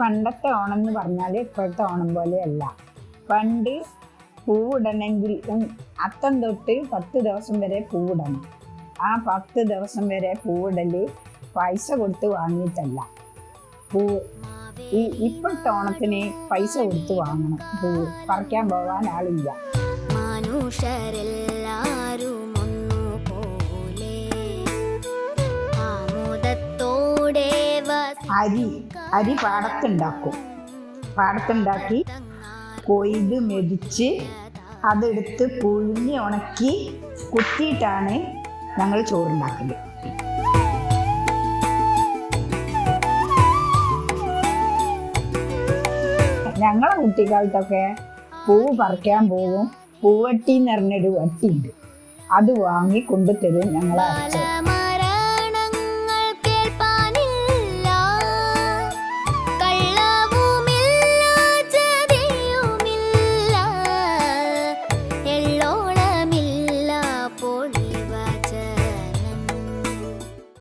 പണ്ടത്തെ ഓണം എന്ന് പറഞ്ഞാൽ ഇപ്പോഴത്തെ ഓണം പോലെയല്ല. പണ്ട് പൂവിടണമെങ്കിൽ അത്തം തൊട്ട് 10 ദിവസം വരെ പൂവിടണം. ആ 10 ദിവസം വരെ പൂവിടൽ പൈസ കൊടുത്ത് വാങ്ങിയിട്ടല്ല. ഇപ്പോഴത്തെ ഓണത്തിന് പൈസ കൊടുത്ത് വാങ്ങണം. പൂവ് പറിക്കാൻ പോകാൻ ആളില്ല. അരി പാടത്തുണ്ടാക്കി കൊയ്ത് മെതിച്ച് അതെടുത്ത് പുഴുങ്ങി ഉണക്കി കുത്തിയിട്ടാണ് ഞങ്ങൾ ചോറുണ്ടാക്കല്. ഞങ്ങളെ കുട്ടിക്കാലത്തൊക്കെ പൂവ് പറിക്കാൻ പോകും. പൂവട്ടി എന്ന് പറഞ്ഞൊരു വട്ടിയുണ്ട്, അത് വാങ്ങി കൊണ്ടുതരും ഞങ്ങളെ അച്ഛൻ.